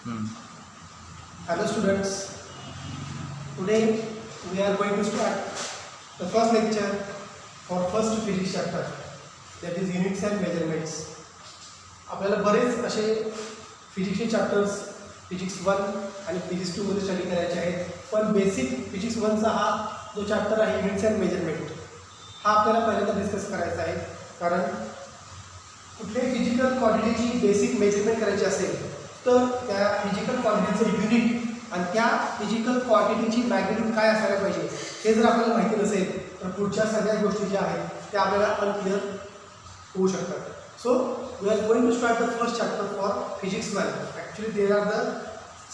Hello students, today we are going to start the first lecture for first physics chapter, that is units and measurements. आपल्याला बरेच असे फिजिक्सचे chapters physics 1 आणि physics 2 मध्ये study करायचे आहेत, पण बेसिक फिजिक्स 1 चा हा जो चॅप्टर आहे युनिट्स अँड मेजरमेंट हा आपल्याला पहिल्यांदा डिस्कस करायचा आहे. कारण कुठल्याही फिजिकल क्वांटिटीची बेसिक मेजरमेंट करायची असेल तर त्या फिजिकल क्वांटिटीचं युनिट आणि त्या फिजिकल क्वांटिटीची मॅग्निट्यूड काय असायला पाहिजे हे जर आपल्याला माहिती नसेल तर पुढच्या सगळ्या गोष्टी ज्या आहेत त्या आपल्याला अनक्लिअर होऊ शकतात. So we are going to start the first chapter for physics 1. Actually there are the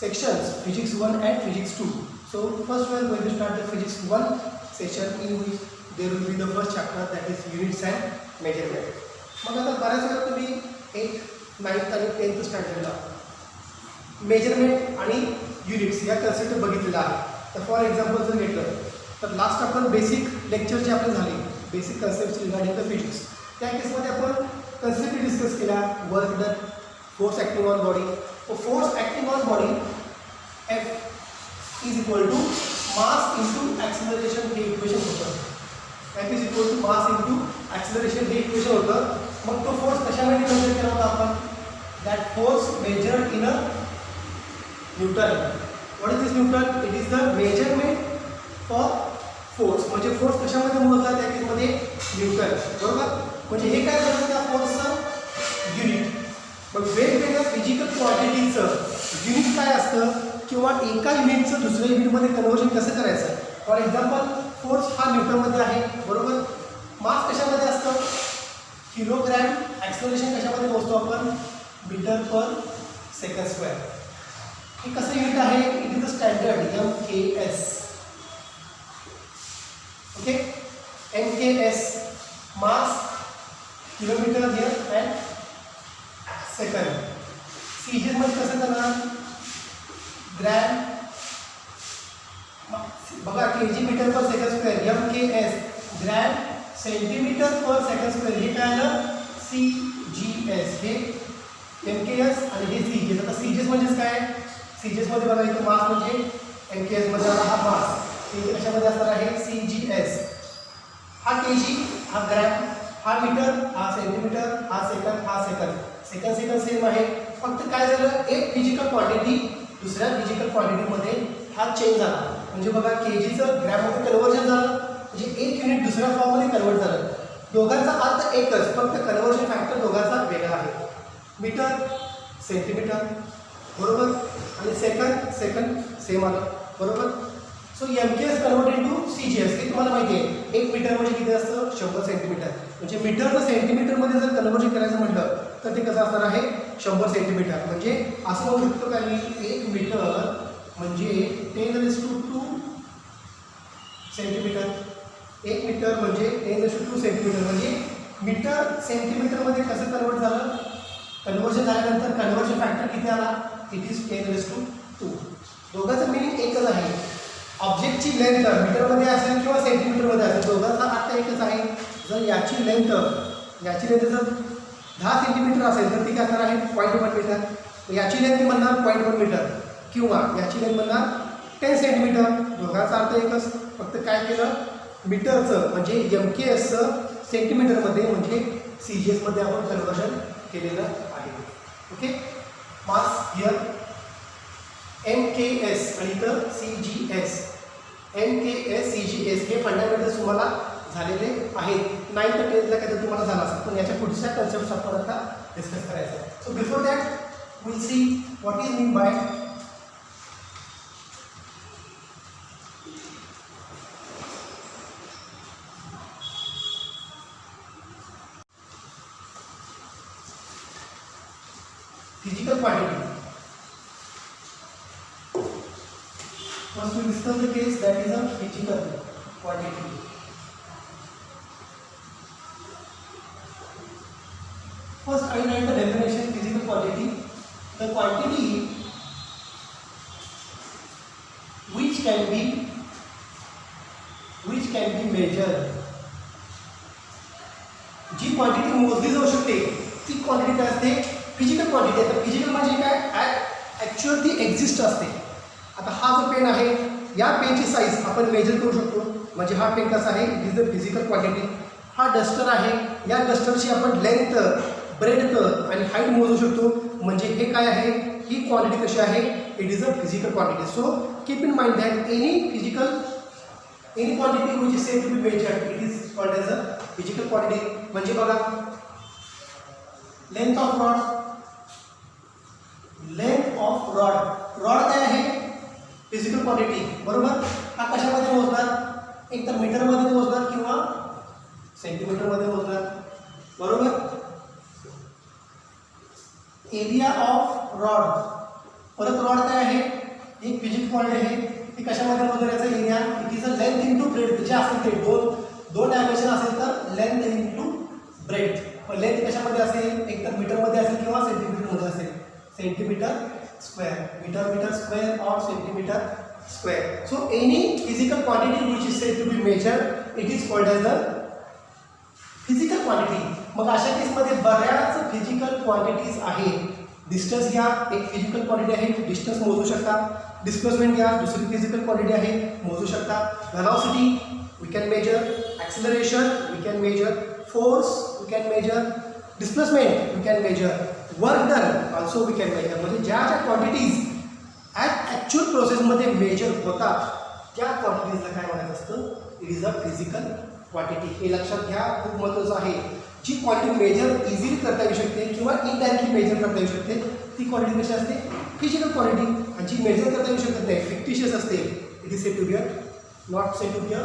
sections physics 1 and physics 2. So first we are going to start the physics 1 section in which there will be the first chapter, that is units and measurement. मग आता बऱ्याच वेळा तुम्ही 8th, 9th आणि 10th स्टँडर्डला measurement आणि units या concept बघितलेला आहे. तर फॉर एक्झाम्पल जर घेतलं तर लास्ट आपण बेसिक लेक्चर जे आपले झाले basic concept regarding the physics, त्या केसमध्ये आपण कन्सेप्ट डिस्कस केला. Work done, force acting on body. Force acting on body F is equal to mass into acceleration हे इक्वेशन होतं. F is equal to mass into acceleration हे equation होतं. मग तो फोर्स कशामध्ये मेजर केला होता आपण? That force measured in a newton. What is this newton? It is the measurement for force. म्हणजे फोर्स कशामध्ये मोजला त्या केसमध्ये? न्यूटन, बरोबर. म्हणजे हे काय झालं त्या फोर्सचं युनिट. मग वेगवेगळ्या फिजिकल क्वांटिटीचं युनिट काय असतं किंवा एका युनिटचं दुसऱ्या युनिटमध्ये कन्व्हर्जन कसं करायचं. फॉर एक्झाम्पल फोर्स हा न्यूटनमध्ये आहे, बरोबर. मास कशामध्ये असतं? किलोग्रॅम. ॲक्सेलरेशन कशामध्ये मोजतो आपण? Metre per second square. हे कसं युनिट आहे? It is the standard MKS. Okay, MKS mass kilometre here and second. CGS मध्ये कसं करणार? ग्रॅम. बघा KG metre per second square MKS, gram centimetre per second square. हे काय आलं? CGS. हे MKS आणि हे CGS. आता CGS म्हणजेच काय? CGS मध्ये बघा इथं मास म्हणजे MKS मध्ये हा मास, CGS कशामध्ये असणार आहे? CGS. हा केजी, हा ग्रॅम, हा मीटर, हा सेंटीमीटर, हा सेकंद, हा सेकंद. सेकंद सेम आहे. फक्त काय झालं? एक फिजिकल क्वांटिटी दुसऱ्या फिजिकल क्वांटिटीमध्ये हा चेंज झाला. म्हणजे बघा केजीचं ग्रॅममध्ये कन्व्हर्जन झालं, म्हणजे एक युनिट दुसऱ्या फॉर्ममध्ये कन्वर्ट झालं. दोघांचा अर्थ एकच, फक्त कन्व्हर्जन फॅक्टर दोघांचा वेगळा आहे. मीटर सेंटीमीटर, बरोबर. आणि सेकंद सेम आलं, बरोबर. So MKS convert into CGS. हे तुम्हाला माहिती आहे. एक मीटर म्हणजे किती असतं? 100 सेंटीमीटर. म्हणजे मीटरचं सेंटीमीटरमध्ये जर कन्वर्जन करायचं म्हटलं तर ते कसं असणार आहे? 100 सेंटीमीटर. म्हणजे असं म्हणू शकतो का मी 1 मीटर म्हणजे 10⁻²² सेंटीमीटर. 1 मीटर म्हणजे 10⁻² सेंटीमीटर. म्हणजे मीटर सेंटीमीटरमध्ये कसं कन्वर्ट झालं? कन्वर्जन झाल्यानंतर कन्वर्जन फॅक्टर किती आला? It is 10⁻². दोघांचं मिनिंग एकच आहे. ऑब्जेक्टची लेंथ मीटरमध्ये असेल किंवा सेंटीमीटरमध्ये असेल, दोघांचा अर्थ एकच आहे. जर याची लेंथ जर 10 सेंटीमीटर असेल तर ती काय असणार आहे? 0.1 मीटर. याची लेंथ म्हणणार 0.1 मीटर किंवा याची लेंथ म्हणणार 10 सेंटीमीटर. दोघांचा अर्थ एकच, फक्त काय केलं? मीटरचं म्हणजे MKSचं सेंटीमीटरमध्ये म्हणजे CGS मध्ये आपण कन्वर्जन केलेलं आहे. ओके, मास हियर MKS आणि इथं CGS. MKS CGS हे फंडामेंटल्स तुम्हाला झालेले आहेत. 9th 10thला काहीतरी तुम्हाला झाला असेल, पण याच्या पुढच्या कन्सेप्ट आपण आता डिस्कस करायचं आहे. So before that will see what is mean by physical quantity. First we discuss the case that is a physical quantity. First I write the definition. Physical quantity: the quantity which can be measured. जी quantity मोजली जाऊ शकते ती quantity काय असते? Physical quantity. आता physical म्हणजे काय? ॲक्च्युअल ती एक्झिस्ट असते. आता हा जो पेन आहे या पेनची साईज आपण मेजर करू शकतो. म्हणजे हा पेन कसा आहे, it is the physical quantity. हा डस्टर आहे, या डस्टरची आपण लेंथ, ब्रेडथ आणि हाईट मोजू शकतो. म्हणजे हे काय आहे, ही क्वांटिटी कशी आहे, it is a physical quantity. So keep in mind that any quantity which is said to be measured it is called as a physical quantity. म्हणजे बघा लेंथ ऑफ रॉड, रॉड काय आहे, फिजिकल क्वांटिटी बरोबर. हा कशामध्ये मोजणार, एक तर मीटरमध्ये मोजणार किंवा सेंटीमीटरमध्ये मोजणार बरोबर. एरिया ऑफ रॉड, परत रॉड काय आहे, एक फिजिकल क्वांटिटी आहे, ती कशामध्ये मोजणार, याचा area it is a length into breadth. जे असेल ते दोन डायमेन्शन असेल तर लेंथ इंटू ब्रेड. पण लेंथ कशामध्ये असेल, एक तर मीटरमध्ये असेल किंवा सेंटीमीटरमध्ये असेल. Centimetre square, metre square or centimetre square. So any physical quantity which is said to be measured it is called as the physical quantity. मग अशा केसमध्ये बऱ्याच फिजिकल क्वांटिटीज आहेत. डिस्टन्स घ्या, एक फिजिकल क्वांटिटी आहे, डिस्टन्स मोजू शकता. डिस्प्लेसमेंट घ्या, दुसरी फिजिकल क्वांटिटी आहे, मोजू शकता. Velocity we can measure, acceleration we can measure, force we can measure, displacement we can measure, work done also we can measure. म्हणजे ज्या क्वांटिटीज ॲक्च्युअल प्रोसेसमध्ये मेजर होतात त्या क्वांटिटीजला काय म्हणायचं असतं, it is a physical quantity. हे लक्षात घ्या, खूप महत्त्वाचं आहे. जी क्वांटिटी मेजर इझिली करता येऊ शकते किंवा इनडायरेक्टली मेजर करता येऊ शकते ती क्वांटिटी कशी असते, फिजिकल क्वांटिटी. आणि जी मेजर करता येऊ शकत नाही, फिक्टिशियस असते, it is said to be not said to be a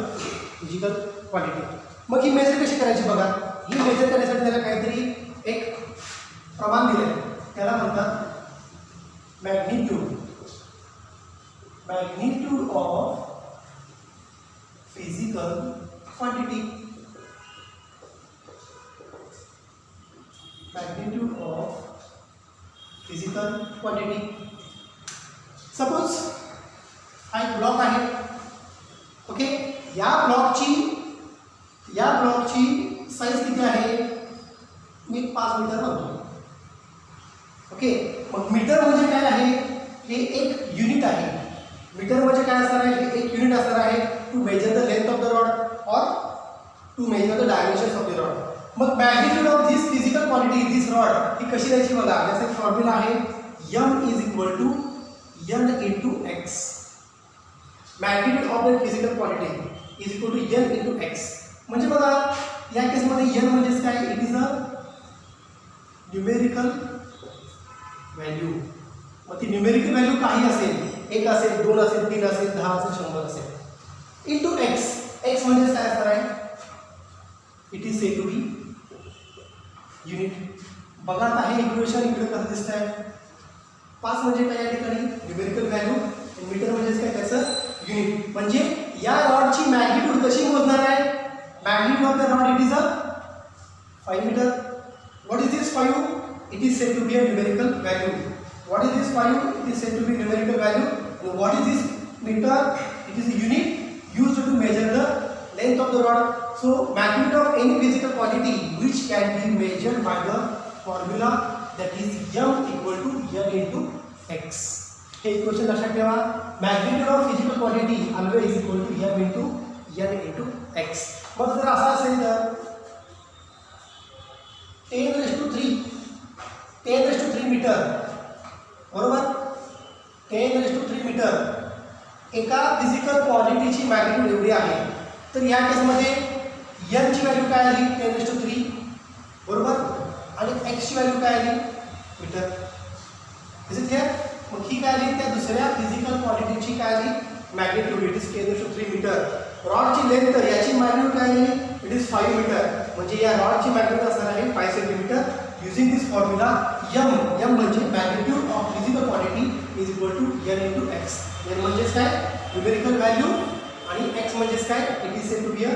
physical quantity. मग ही मेजर कशी करायची बघा. ही मेजर करण्यासाठी त्याला काहीतरी एक प्रमाण दिलं आहे, त्याला म्हणतात magnitude of physical quantity. Magnitude of physical quantity. Suppose हा एक ब्लॉक आहे, ओके. या ब्लॉकची साईज किती आहे, मी 5 मीटर म्हणतो, ओके. मग मीटर म्हणजे काय आहे, हे एक युनिट आहे. मीटर म्हणजे काय असणार आहे, हे एक युनिट असणार आहे to measure the length of the rod और to measure the dimensions of the rod. मग magnitude of this physical quantity, this rod, ही कशी द्यायची बघा. याचा एक फॉर्म्युला आहे, m is equal to n into x. Magnitude of the physical quantity is equal to n into x. म्हणजे बघा या केसमध्ये n म्हणजेच काय, it is a numerical value. मग ती न्यूमेरिकल व्हॅल्यू काही असेल, 1 असेल, 2 असेल, 3 असेल, 10 असेल, 100 असेल, इंटू x. x म्हणजे काय असणार आहे, it is said to be unit. बघा आता हे इक्वेशन इकडे कसं दिसत आहे. 5 म्हणजे काय या ठिकाणी न्यूमेरिकल व्हॅल्यू, मीटर म्हणजेच काय त्याचं युनिट. म्हणजे या रॉडची मॅग्निट्यूड कशी मोजणार आहे, magnitude of the rod it is a 5 metre. What is this 5, it is said to be a numerical value. What is this 5? It is said to be numerical value. And what is this meter? It is a unit used to measure the length of the rod. So magnitude of any physical quantity which can be measured by the formula that is m equal to n into x. हे equation लक्षात ठेवा. Magnitude of physical quantity always equal to m into n into x. मग जर असा असेल तर 10⁻³ metre बरोबर, 10⁻³ metre एका फिजिकल क्वांटिटीची मॅग्निट्यूड एवढी आहे. तर या केसमध्ये n ची व्हॅल्यू काय आली, 10⁻³ बरोबर, आणि x ची व्हॅल्यू काय आली, मीटर. Is it clear. मग ही काय आली, त्या दुसऱ्या फिजिकल क्वांटिटीची काय आली, मॅग्निट्यूड, इट इज 10⁻³ मीटर. रॉडची लेंथ, याची मॅग्निट्यूड काय आली, इट इज 5 मीटर. म्हणजे या रॉडची मॅग्निट्यूड असणार आहे 5 centimetre. Using this formula m म्हणजे magnitude of physical quantity is equal to n into x. n म्हणजेच काय, न्यूमेरिकल व्हॅल्यू, आणि x म्हणजेच काय, it is said to be a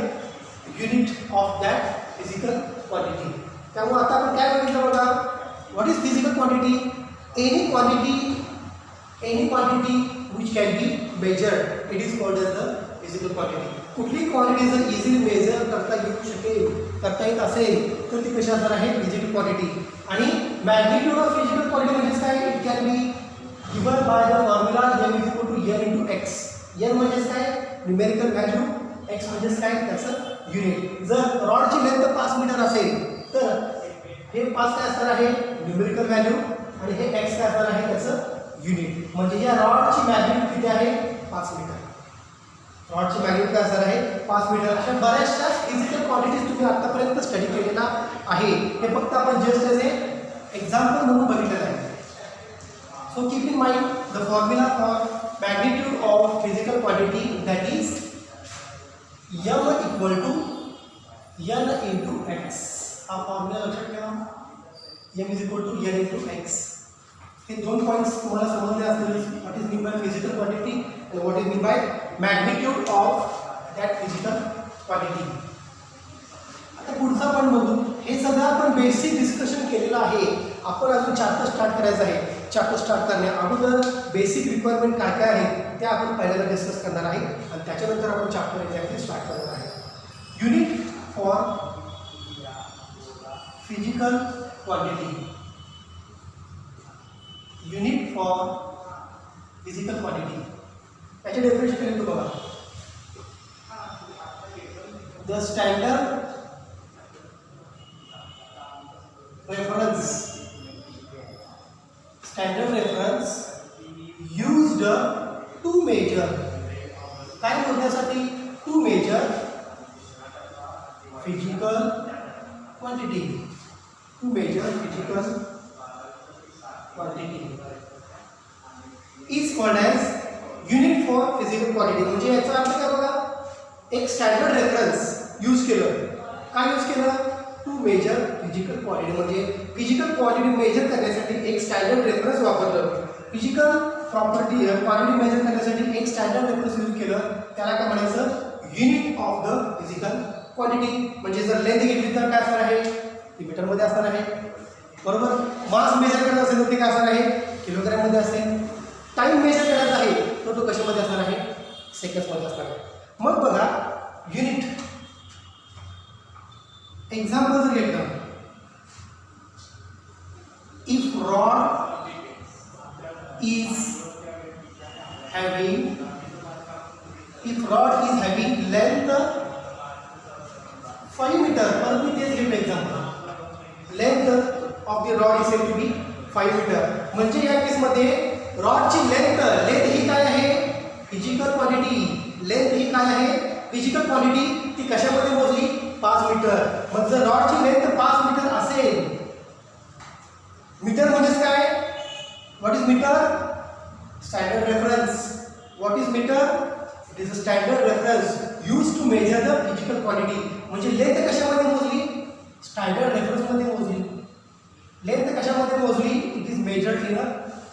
unit of that physical quantity. त्यामुळे आता आपण काय बघितलं बघा, what is physical quantity, any quantity which can be measured it is called as the physical quantity. कुठली क्वांटिटी जर इझिली मेजर करता येत असेल तर ती कशी असणार आहे, फिजिकल क्वांटिटी. आणि मॅग्निट्यूड ऑफ फिजिकल क्वांटिटी म्हणजेच काय, it can be given by the formula m is equal to n into x. n म्हणजेच काय न्यूमेरिकल व्हॅल्यू, x म्हणजेच काय त्याचं युनिट. जर रॉडची लेंथ 5 मीटर असेल तर हे 5 काय असणार आहे न्यूमेरिकल व्हॅल्यू आणि हे x काय असणार आहे त्याचं युनिट. म्हणजे या रॉडची मॅग्निट्यूड किती आहे 5 मीटर. रॉडची मॅग्निट्यूड काय असणार आहे 5 मीटर. अशा बऱ्याचशा फिजिकल क्वांटिटीज तुम्ही आतापर्यंत स्टडी केलेला आहे. हे फक्त आपण जस्ट एज एक्झाम्पल म्हणून बघितलेलं आहे. So keep in mind the formula for magnitude of physical quantity, that is m equal to n into x. हा फॉर्म्युला लक्षात ठेवा. m is equal to n into x. हे दोन पॉइंट्स तुम्हाला समजले असतील. What is mean by physical quantity and what is mean by magnitude of that physical quantity. आता पुढचा पण बघू. हे सगळं आपण बेसिक डिस्कशन केलेलं आहे. आपण अजून चॅप्टर स्टार्ट करायचं आहे. चॅप्टर स्टार्ट करण्या अगोदर बेसिक रिक्वायरमेंट काय काय आहेत त्या आपण पहिल्यांदा डिस्कस करणार आहे आणि त्याच्यानंतर आपण चॅप्टर एक्झॅक्टली स्टार्ट करणार आहे. Unit for physical quantity. Unit for physical quantity याचे डेफिनेशन केले तो बघा. The standard reference used to measure काय मोजण्यासाठी to measure physical quantity. to measure physical quantity is called as unit for physical quantity. म्हणजे याचा अर्थ काय बघा. एक स्टँडर्ड रेफरन्स यूज केलं. काय यूज केलं टू मेजर फिजिकल क्वांटिटी. म्हणजे फिजिकल क्वांटिटी मेजर करण्यासाठी एक स्टँडर्ड रेफरन्स वापरलं. फिजिकल प्रॉपर्टी क्वांटिटी मेजर करण्यासाठी एक स्टँडर्ड रेफरन्स यूज केलं. त्याला काय म्हणायचं unit of the physical quantity. म्हणजे जर लेंथ घेतली तर काय असणार आहे ती मीटरमध्ये असणार आहे बरोबर. मास मेजर करायचं असेल तर ते काय असणार आहे किलोग्रॅममध्ये असेल. टाइम मेजर करायचा आहे तर तो कशामध्ये असणार आहे सेकंड्समध्ये असणार आहे. मग बघा युनिट एक्झाम्पल जर घेतलं. If rod is having length 5 meter, परंतु तेच घेऊ example. Length of the rod is said to be 5 metre. म्हणजे या केसमध्ये रॉडची लेंथ ही काय आहे फिजिकल क्वांटिटी. लेंथ ही काय आहे फिजिकल क्वांटिटी. ती कशामध्ये मोजली 5 मीटर. मग जर रॉडची लेंथ 5 मीटर असेल मीटर म्हणजेच काय what is metre standard reference. What is metre it is a standard reference use to measure the physical quantity. म्हणजे लेंथ कशामध्ये मोजली स्टँडर्ड रेफरन्समध्ये मोजली. लेंथ कशामध्ये मोजली it is measured in a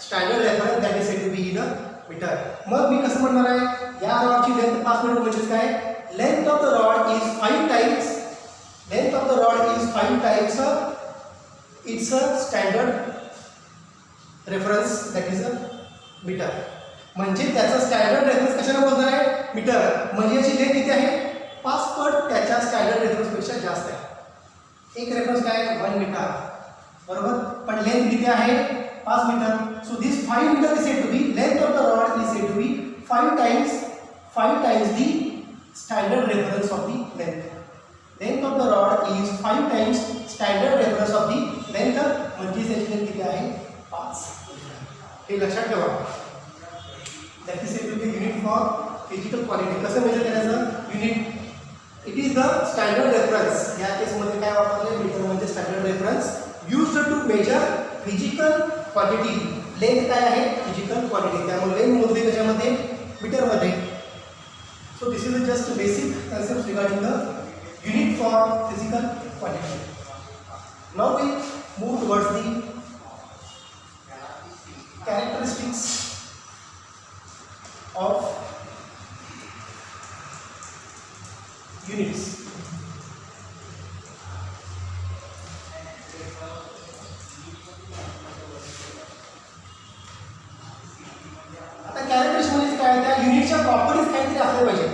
standard reference that is said to be in a metre. मग मी कसं म्हणणार आहे या रॉडची लेंथ 5 मीटर म्हणजे काय length of the rod is 5 times it's a standard reference that is a metre. म्हणजे त्याचा स्टँडर्ड रेफरन्स कशाला मोजणार आहे मीटर. म्हणजे याची लेंथ किती आहे 5 पट त्याच्या स्टँडर्ड रेफरन्सपेक्षा जास्त आहे. एक रेफरन्स काय 1 मीटर बरोबर. पण लेंथ किती आहे 5 metre. So this 5 metre is said to be length of the rod is said to be 5 times the standard reference of the length. Length of the rod is 5 times standard reference of the length. म्हणजे त्याची length किती आहे 5. हे लक्षात ठेवा. That is said to be unit for physical quantity. कसं measure करायचं unit it is the standard reference. या केसमध्ये काय वापरले मीटर म्हणजे standard reference used to measure physical quantity. Length काय आहे फिजिकल क्वांटिटी. त्यामुळे लेंथ मोजली त्याच्यामध्ये मीटरमध्ये. So this is just basic concept regarding the unit for physical quantity. Now we move towards the characteristics of units. आता characteristics म्हणजे काय त्या युनिटच्या प्रॉपर्टीज काहीतरी असल्या पाहिजे.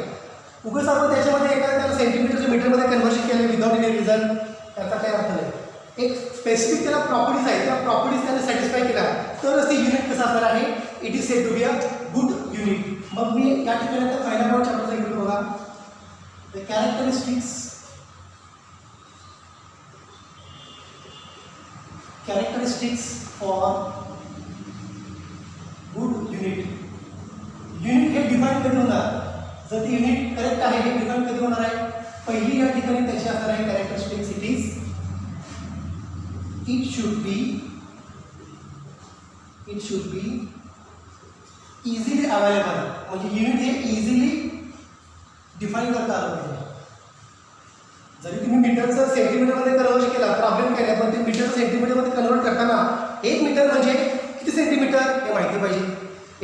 उगाच आपण त्याच्यामध्ये एखाद्या त्याला सेंटीमीटरच्या मीटरमध्ये कन्वर्शन केलं विदाउट एनी रिझन त्याचा काही अर्थ नाही. एक स्पेसिफिक त्याला प्रॉपर्टीज आहेत त्या प्रॉपर्टीज त्याने सॅटिस्फाय केल्या तरच ते युनिट कसं असणार आहे it is said to be a good unit. मग मी या ठिकाणी आता पहिल्या पार्ट चॅप्टरचा घेतो बघा. The characteristics for good unit. Unit हे डिफाईन कधी होणार, जर ते युनिट करेक्ट आहे हे डिफाईन कधी होणार आहे. पहिली या ठिकाणी त्याची असणार आहे characteristics. It should B easily available. म्हणजे युनिट हे इझिली डिफाईन करता आलं पाहिजे. जरी तुम्ही मीटरचं सेंटीमीटरमध्ये कन्वर्ट केला प्रॉब्लेम काय नाही, पण ते मीटर सेंटीमीटरमध्ये कन्वर्ट करताना 1 मीटर म्हणजे किती सेंटीमीटर हे माहिती पाहिजे.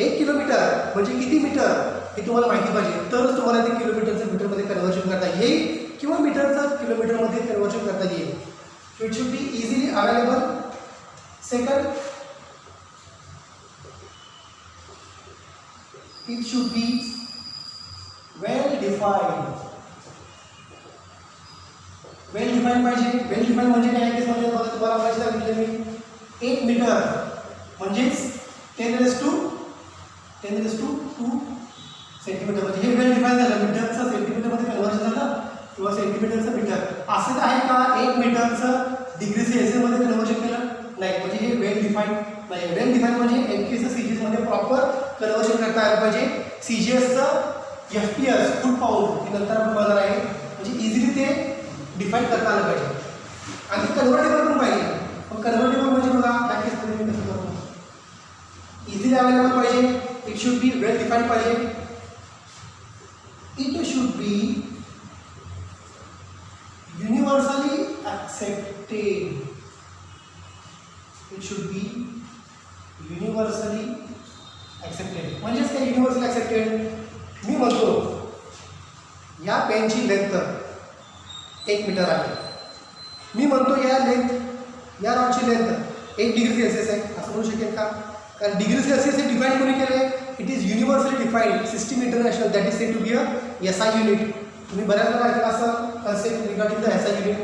1 किलोमीटर म्हणजे किती मीटर हे तुम्हाला माहिती पाहिजे. तरच तुम्हाला ते किलोमीटरचं मीटरमध्ये कन्वर्जन करता येईल किंवा मीटरचं किलोमीटरमध्ये कन्वर्जन करता येईल. So it should B easily available. Second, it should be well defined. Well define पाहिजे. वेल डिफाईन म्हणजे काय केसमध्ये बघा तुम्हाला माहिती सांगितलं मी 1 मीटर म्हणजेच 10⁻²² सेंटीमीटर. म्हणजे हे वेल डिफाईन झालं. मीटरचं सेंटीमीटरमध्ये कन्वर्जन झालं किंवा सेंटीमीटरचं मीटर. असं आहे का 1 मीटरचं डिग्री सेल्सियसमध्ये कन्वर्जन केलं नाही. म्हणजे हे वेल डिफाईन नाही. वेल डिफाईन म्हणजे एमकेचं सीजीएसमध्ये प्रॉपर कन्वर्जन करता आलं पाहिजे. सीजीएसचं FPS फुट पाऊंड हे नंतर आपण बघणार आहे. म्हणजे इझिली ते डिफाईन करता आलं पाहिजे. आणि कन्व्हर्टेबल पण पाहिजे. पण कन्व्हर्टेबल म्हणजे बघा त्या केसमध्ये मी कसं करतो, इझिली अवेलेबल पाहिजे. It should be well define पाहिजे. It should be universally accepted. It should be universally accepted. म्हणजेच काय युनिव्हर्सली ॲक्सेप्टेड. मी म्हणतो या पेनची लेंथ 1 मीटर आहे. मी म्हणतो या रॉडची लेंथ 1 डिग्री सेल्सियस आहे. असं म्हणू शकेल का? कारण डिग्री सेल्सियस हे डिफाईन कोणी केलं आहे. It is universally defined system international that is said to be a SI unit. तुम्ही बऱ्याच वेळा ऐकलं असं concept regarding the SI unit.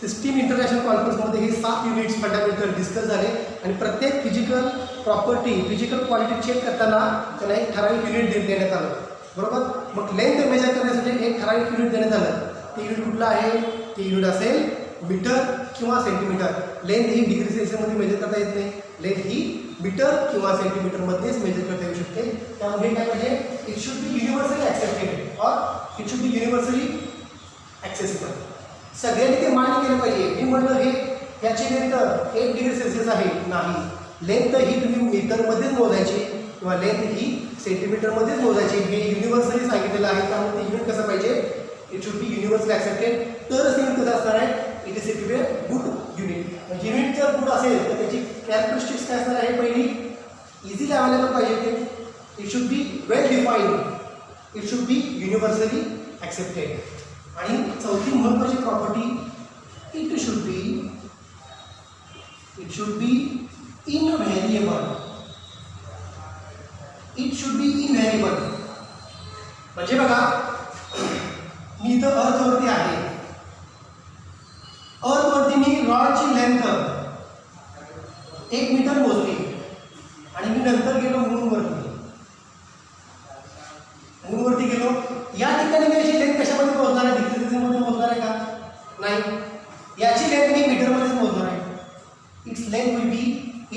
System international कॉन्फरन्समध्ये हे 7 युनिट्स फंडामेंटल डिस्कस झाले आणि प्रत्येक physical property physical quality check करताना त्यांना एक ठराविक युनिट देण्यात आलं. बरोबर. मग लेंथ मेजर करण्यासाठी एक ठराविक युनिट देण्यात आलं. ते युनिट कुठलं आहे? ते युनिट असेल मीटर किंवा सेंटीमीटर. लेंथ ही डिग्री सेल्सियसमध्ये मेजर करता येत नाही. लेंथ ही मीटर किंवा सेंटीमीटरमध्येच मेजर करता येऊ शकते. त्यामुळे काय पाहिजे? It should be universally accepted और it should be universally accessible. सगळ्यांनी ते मान्य केलं पाहिजे. मी म्हटलं हे याची लेंथ 1 डिग्री सेल्सियस आहे नाही. लेंथ ही तुम्ही मीटरमध्येच मोजायची किंवा लेंथ ही सेंटीमीटरमध्येच मोजायची. हे युनिव्हर्सली सांगितलेलं आहे. त्यामुळे ते युनिट कसं पाहिजे? It should be universally accepted. तरच युनिट कसं असणार आहे? It is said to be a good unit. Unit जर गुड असेल तर त्याची कॅरेक्टरिस्टिक्स काय असणार आहे? पहिली इझिली अवेलेबल पाहिजे ते. It should be well defined. It should be universally accepted. आणि चौथी महत्त्वाची property it should be invariable. It should be invariable म्हणजे बघा मी इथं अर्थवरती आहे. अर्थवरती मी रॉडची लेंथ 1 मीटर मोजली आणि मी नंतर गेलो मूनवरती गेलो. या ठिकाणी मी याची लेंथ कशामध्ये मोजणार आहे? डिग्री सेल्सियसमध्ये मोजणार आहे का? नाही. याची लेंथ मी मीटरमध्येच मोजणार आहे. It's length will be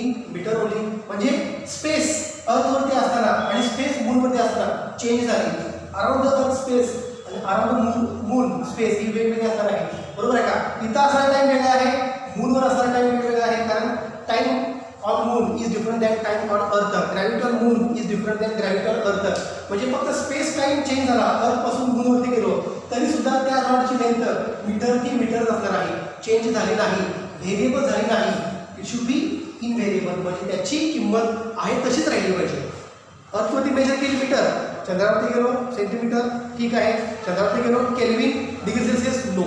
in metre only. म्हणजे स्पेस अर्थवरती असताना आणि स्पेस मूनवरती असताना चेंज झाली. अराउंड द अर्थ स्पेस आणि अराउंड द मून स्पेस ही वेगवेगळी असणार आहे. बरोबर आहे का? इथं असणारा टाईम वेगळा आहे, मूनवर असणारा टाईम वेगवेगळा आहे. कारण time on moon is different than time on earth. Gravity on moon is different than gravity on earth. म्हणजे फक्त स्पेस टाईम चेंज झाला. अर्थपासून मूनवरती गेलो तरी सुद्धा त्या रॉडची लेंथ मीटर ती मीटर असणार आहे. चेंज झाली नाही, व्हेरिएबल झाली नाही. इट शुड बी इनव्हेरिएबल म्हणजे त्याची किंमत आहे तशीच राहिली पाहिजे. अर्थवरती मेजर केली मीटर, चंद्रावरती गेलो सेंटीमीटर, ठीक आहे. चंद्रावरती गेलो केल्विन, डिग्री सेल्सियस, नो.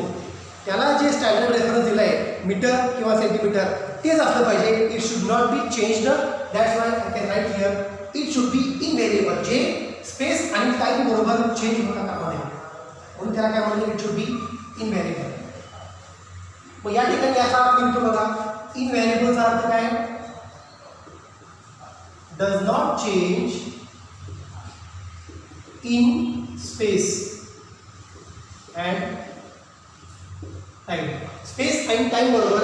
त्याला जे स्टँडर्ड रेफरन्स दिलं आहे मीटर किंवा सेंटीमीटर तेच असलं पाहिजे. It should not be changed. That's why I can write here it should be invariable. जे स्पेस आणि टाईम बरोबर चेंज होता कामा नये म्हणून त्याला काय म्हणलं? It should be invariable. मग या ठिकाणी याचा अर्थ निघतो बघा. इनव्हेरिएबलचा अर्थ काय? does not change in space and time. Space आणि टाइम बरोबर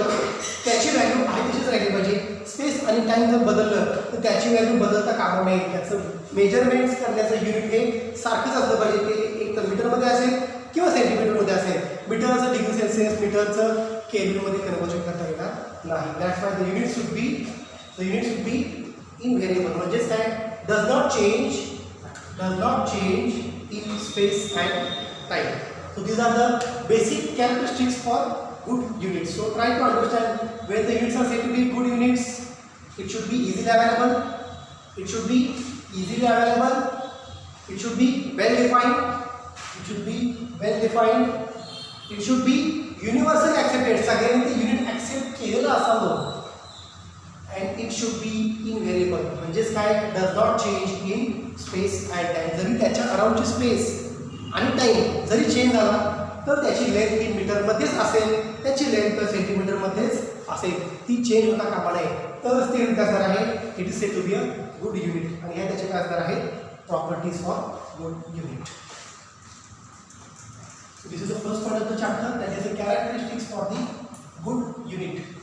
त्याची व्हॅल्यू आहे तशीच राहिली पाहिजे. स्पेस आणि टाइम जर बदललं तर त्याची व्हॅल्यू बदलता कामा नये. त्याचं मेजरमेंट्स करण्याचं युनिट हे सारखंच असलं पाहिजे. ते एक तर मीटरमध्ये असेल किंवा सेंटीमीटरमध्ये असेल. मीटरचं डिग्री सेल्सिअस, मीटरचं केल्विनमध्ये कन्वर्जन करता येणार नाही. That's why the unit should be invariable. म्हणजेच काय, does not change in space and time. So these are the basic characteristics for good units. So try to understand when the units are said to be good units. It should be easily available. It should be well defined. It should be universally accepted. सगळ्यांनी ते unit accept केलेलं असावं. And it should be invariable. म्हणजेच काय, does not change in space and time. जरी त्याच्या अराउंडची space आणि time जरी चेंज झाला तर त्याची लेंथ ही मीटरमध्येच असेल, त्याची लेंथ तर सेंटीमीटरमध्येच असेल. ती चेंज होता कामा नये. तरच ते युनिट असणार आहे. It is said to be a good unit. आणि ह्या त्याचे काय असणार आहेत, properties for good unit. This is the first part of the chapter, that is the characteristics for the good unit.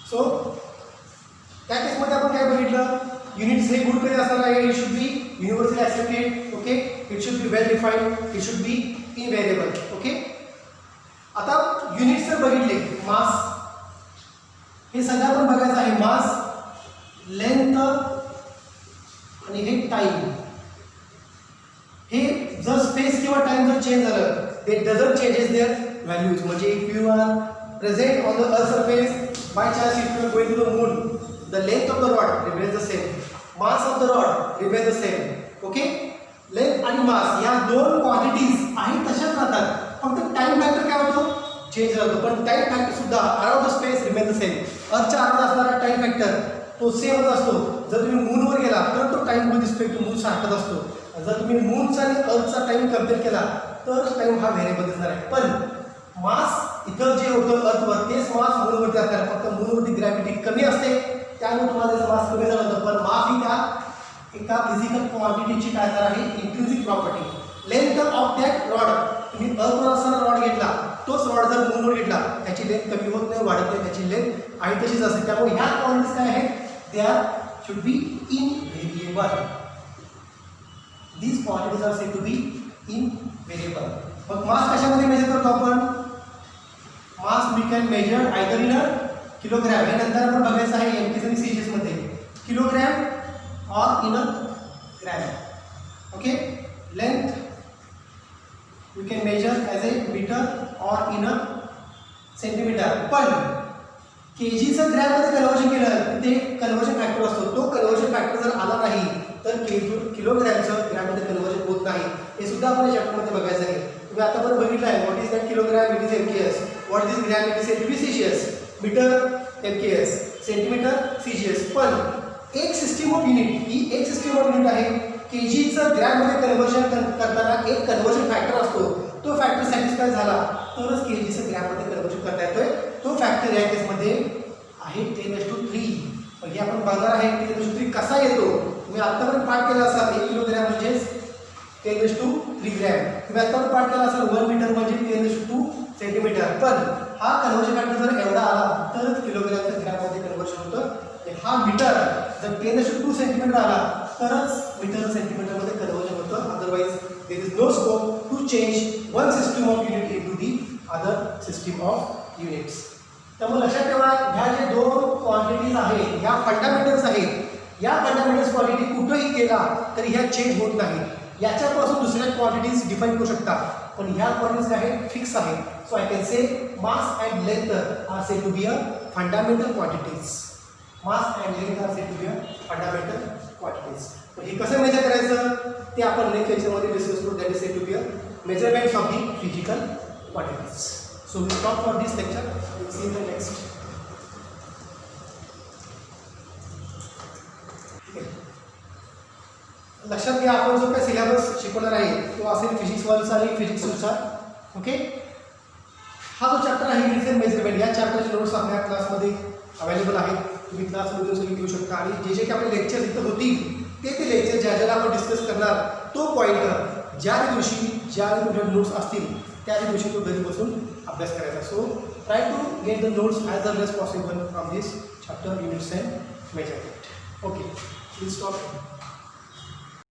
So त्या केसमध्ये आपण काय बघितलं, युनिट्स हे गुड कधी असणार आहे, it should be universally accepted. Okay, it should be well defined, it should be invariable. Okay, आता युनिट्स जर बघितले, मास हे सगळं आपण बघायचं आहे. मास, लेंथ आणि हे टाईम. हे जर स्पेस किंवा टाइम जर चेंज झालं, ते डझंट चेंजेस देअर व्हॅल्यूज. म्हणजे if you are present on the earth surface, by chance if you are going to the moon, the length of the rod remains the same, mass of the rod remains the same. Okay, length आणि mass या दोन quantities आहेत तशाच राहतात. फक्त time factor काय होतो, change होतो. पण टाइम फॅक्टर सुद्धा around the space remain the same. अर्थच्या अराउंड असणारा टाइम फॅक्टर तो सेमच असतो. जर तुम्ही मूनवर गेला तर तो time with respect to moon सारखाच असतो. जर तुम्ही मूनचा आणि अर्थचा टाइम कम्पेअर केला तर टाइम हा व्हेरिएबल असणार आहे. पण मास इथं जे होतं अर्थवर तेच मास मूनवरती असणार. फक्त मूनवरती ग्रॅव्हिटी कमी असते, त्यामुळे तुम्हाला त्याचा मास कमी झाला होतं. पण मास ही त्या एका फिजिकल क्वांटिटीची काय असणार आहे, intrinsic property. Length of that rod, तुम्ही अर्थवर असताना रॉड घेतला, तोच रॉड जर मूनवर घेतला, त्याची लेंथ कमी होत नाही, वाढत नाही, त्याची लेंथ आहे तशीच असते. त्यामुळे ह्या क्वांटिटीज काय आहेत, they are should be invariable. These quantities are said to be invariable. मग मास कशामध्ये मेजर करतो आपण, mass we can measure either in a kilogram. हे नंतर आपण बघायचं आहे एमकेस आणि सीजीएस मध्ये, kilogram or in a gram. Okay, length we can measure as a metre or in a centimetre. पण केजीचं ग्रॅममध्ये कन्वर्जन केलं ते कन्वर्जन फॅक्टर असतो. तो कन्वर्जन फॅक्टर जर आला नाही तर किलोग्रॅमचं ग्रॅममध्ये कन्वर्जन होत नाही. हे सुद्धा आपण या चॅप्टरमध्ये बघायचं आहे. तुम्ही आतापर्यंत बघितलं आहे, what is that kilogram, it is MKS. What is gram, it is said to be CGS. Metre MKS, centimetre CGS. पण एक सिस्टीम ऑफ युनिट ही एक सिस्टीम ऑफ युनिट आहे. केजीचं ग्रॅममध्ये कन्वर्जन करताना एक कन्वर्जन फॅक्टर असतो. तो फॅक्टर सॅटिस्फाय झाला तरच केजीचं ग्रॅममध्ये कन्वर्जन करता येतोय. तो फॅक्टर या केसमध्ये आहे 10⁻3. म्हणजे आपण बघणार आहे 10⁻3 कसा येतो. तुम्ही आत्तापर्यंत पाठ केला असाल 1 किलोग्रॅम म्हणजेच 10⁻3 ग्रॅम. तुम्ही आत्तापर्यंत पाठ केला असाल 1 मीटर म्हणजे 10⁻2 सेंटीमीटर. पण हा कन्वर्जन फॅक्टर जर एवढा आला तरच किलोग्रॅमच्या ग्रॅममध्ये कन्वर्जन होतं. हा मीटर जर 10⁻2 सेंटीमीटर आला तरच मीटर सेंटीमीटरमध्ये कन्वर्जन होतं. Otherwise there is no scope to change one system of unit into the other system of units. त्यामुळे लक्षात ठेवा, ह्या जे दोन क्वांटिटीज आहेत ह्या फंडामेंटल्स आहेत. या फंडामेंटल्स क्वांटिटी कुठेही केला तरी ह्या चेंज होत नाही. याच्यापासून दुसऱ्या क्वांटिटीज डिफाईन करू शकता, पण ह्या क्वांटिटीज आहेत फिक्स आहेत. So I can say mass and length are said to be a fundamental quantities. Mass and length are said to be a fundamental quantities. तर हे कसं मेजर करायचं ते आपण नेक्स्ट लेक्चरमध्ये डिस्कस करू. That is said to be a measurements of the physical quantities. So we stop for this lecture. We'll see in the next. लक्षात घ्या आपण जो काही सिलेबस शिकवणार आहे तो असेल फिजिक्स 1चा आणि फिजिक्स 2चा. ओके. हा जो चॅप्टर आहे युनिट्स अँड मेजरमेंट या चॅप्टरचे नोट्स आपल्या क्लासमध्ये अवेलेबल आहेत. तुम्ही क्लासमध्ये सगळी घेऊ शकता आणि जे जे काही आपले लेक्चर्स इथं होतील ते लेक्चर ज्या ज्याला आपण डिस्कस करणार तो पॉईंटर ज्या तुमच्या नोट्स असतील त्या दिवशी तो घरी बसून अभ्यास करायचा. So try to get the notes as early as possible from this chapter units and measurement. Okay, will stop.